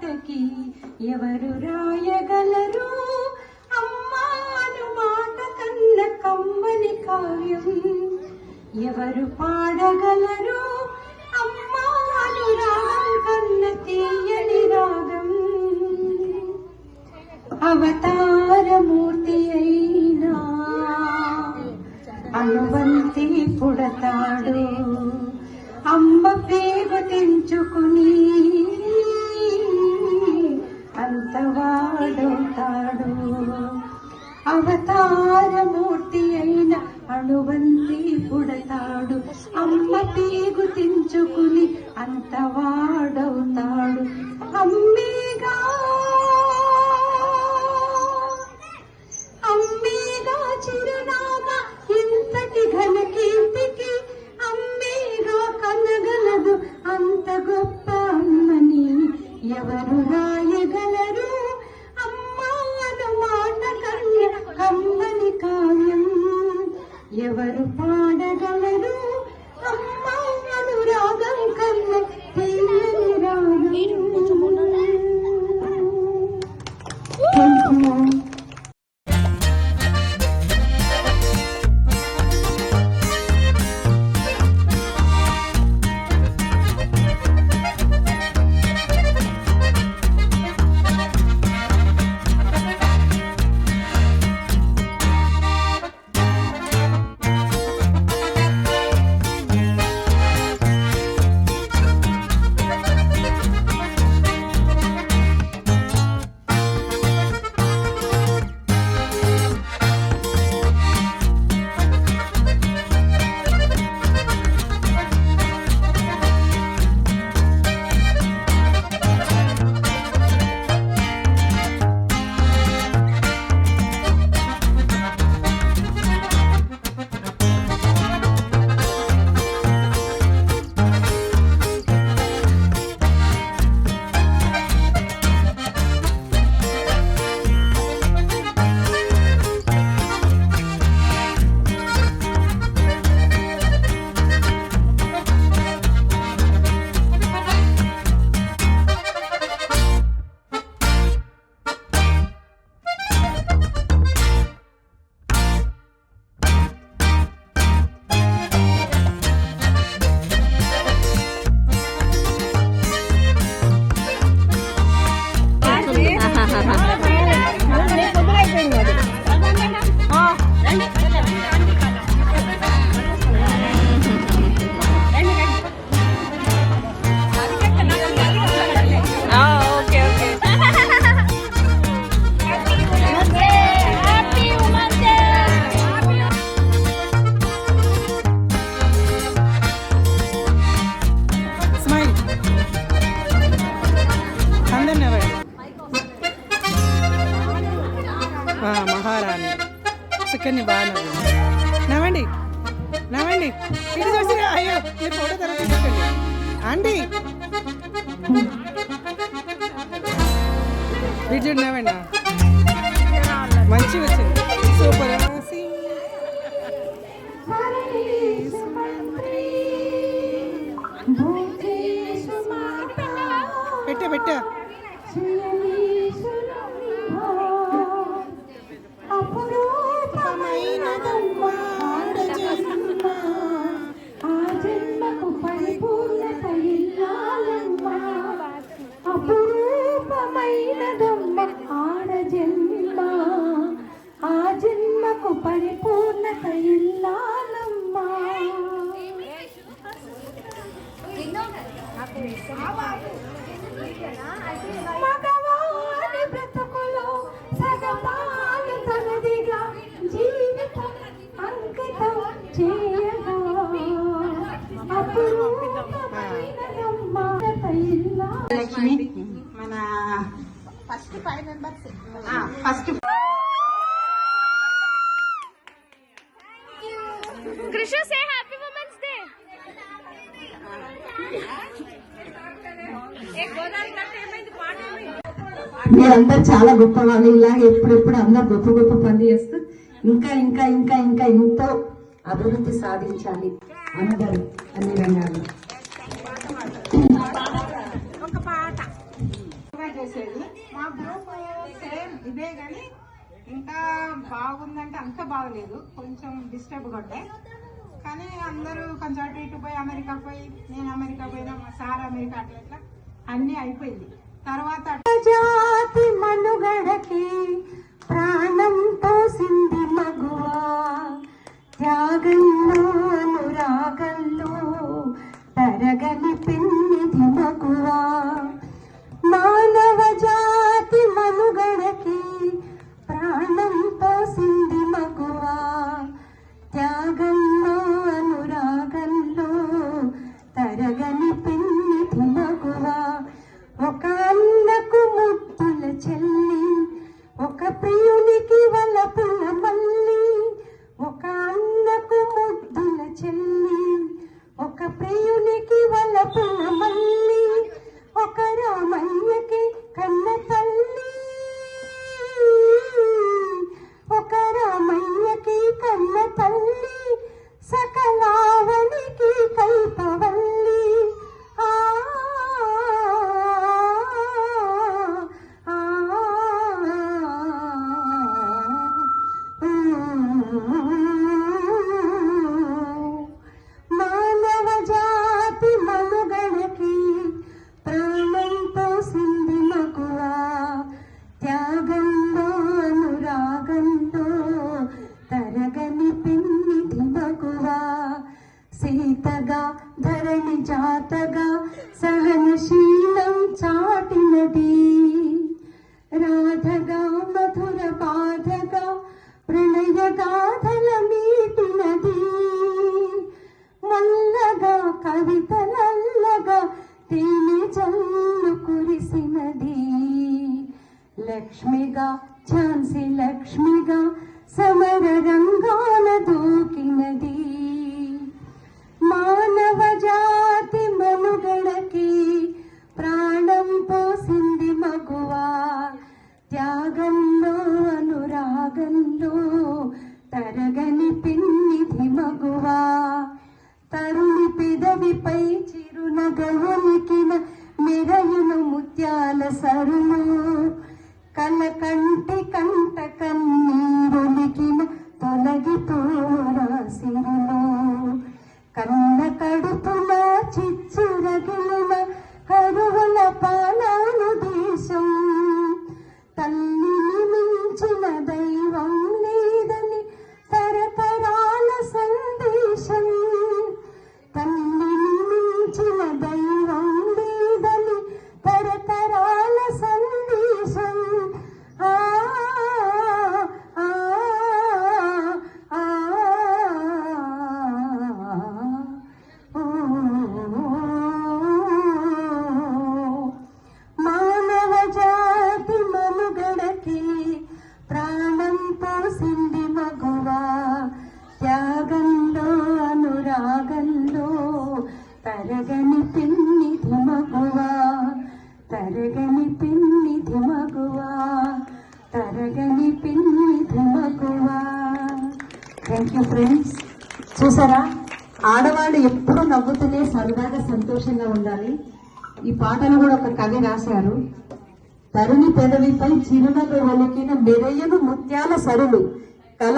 మాటకి ఎవరు రాయగలరు అమ్మాను మాట కన్న కమ్మని కావ్యం ఎవరు పాడగలరు అమ్మాను రాగం కన్న తీయని రాగం అవతారమూర్తి అయినా అనువంతి పుడతాడు అమ్మ పేరు తెంచుకుని అంతవాడవుతాడు అవతారమూర్తి అయిన అణువంతి పుడతాడు అమ్మ పేగు తెంచుకుని అంతవాడవుతాడు అమ్మేగా అమ్మేగా చిరునామా ఇంతటి ఘన కీర్తికి అమ్మేగా కనగలదు అంత గొప్ప అమ్మని ఎవరు రాయగలరు అమ్మాను మాట కన్న కమ్మని కావ్యం ఎవరు పాడగలరు అమ్మాను రాగం కన్న తీయని రాగం. మహారాణి చికెన్ బాగా నవ్వండి నవ్వండి ఇది చూసి అయ్యో మీరు ఫోటో తర్వాత తీసుకోండి అండి వీడియో నవ్వండి మంచిగా వచ్చింది సూపర్ పెట్టా పెట్టా పరిపూర్ణత ఇల్లాలమ్మా మగవాడి బ్రతుకులో సగపాలు తనదిగా జీవితం అంకితం చేయగా అపురూపమైనదమ్మా లక్ష్మి మన first 5 members first Krishu, say Happy Women's Day. మీరందరూ చాలా గొప్ప వాళ్ళు. ఇలాగే ఎప్పుడెప్పుడు అందరు గొప్ప గొప్ప పనులు చేస్తూ ఇంకా ఇంకా ఇంకా ఇంకా ఎంతో అభివృద్ధి సాధించాలి అందరూ అన్ని రంగాల్లో. ఇంకా బాగుందంటే అంత బాగలేదు, కొంచెం డిస్టర్బ్గా ఉండే. కానీ అందరూ కొంచెం అటు ఇటు పోయి అమెరికా పోయి, నేను అమెరికా పోయినా, మా సార్ అమెరికా, అట్లా ఇట్లా అన్నీ అయిపోయింది. తర్వాత జాతి మనుగడకి ప్రాణం పోసింది మగువా, త్యాగంలో అనురాగంలో తరగని పిన్నిది మగువా. మానవ జాతి మనుగడకి ప్రాణం పోసింది మగువా, త్యాగంలో అనురాగంలో తరగని పిన్నిది మగువా. ఒక అన్నకు ముద్దుల చెల్లి, ఒక ప్రియునికి వలపుల మల్లి. ఒక అన్నకు ముద్దుల చెల్లి, ఒక ప్రియునికి వలపుల మల్లి. ఒక రామయ్యకి కన్న తల్లి, ఒక రామయ్యకి కన్న తల్లి. సకలావనికి కల్పవల్లి. ఆ మానవ జాతి మనుగడకి ప్రాణం పోసింది మగువా, త్యాగంలో అనురాగంలో తరగని పిన్నిది మగువా. సీతగా ధరణి జాతగా సహనశీలం చాటినది, రాధగా మధుర బాధగా ప్రణయ గాథల మీటినది. మల్లగా కవితలల్లగా తేనె జల్లు కురిసినది. లక్ష్మిగా ఝాన్సీ లక్ష్మిగా సమర రంగాన దూకినది. మానవ జాతి మనుగడకి ప్రాణం పోసింది మగువా, త్యాగంలో అనురాగంలో తరగని పిన్నిది మగువా. తరుణి పెదవిపై చిరునగవునికిన మెరయును ముత్యాల సరులు, కల కంటి కంట కన్నీరునికిన తొలగిపోరా సిరులు. కన్న కడుపున చిచ్చురగిలిన కరువుల పాలాను దేశం, తల్లిని మించిన దైవం లేదని తరతరాల సందేశం. తల్లిని మించిన దైవం లేదని తరతరాల సందేశం. ఆ ఆ ఆ మానవ జాతి మనుగడకి ప్రాణం పోసింది మగువా, త్యాగంలో అనురాగంలో తరగని పిన్నిది మగువా, తరగని పిన్నిది మగువా, తరగని పిన్నిది మగువా. Thank you friends. చూసారా, ఆడవాళ్ళు ఎప్పుడూ నవ్వుతూనే సరదాగా సంతోషంగా ఉండాలి. ఈ పాటను కూడా ఒక కవి రాశారు. తరుణి పెదవిపై చిరునవ్వు ఒలికిన మెరయను ముత్యాల సరులు, కల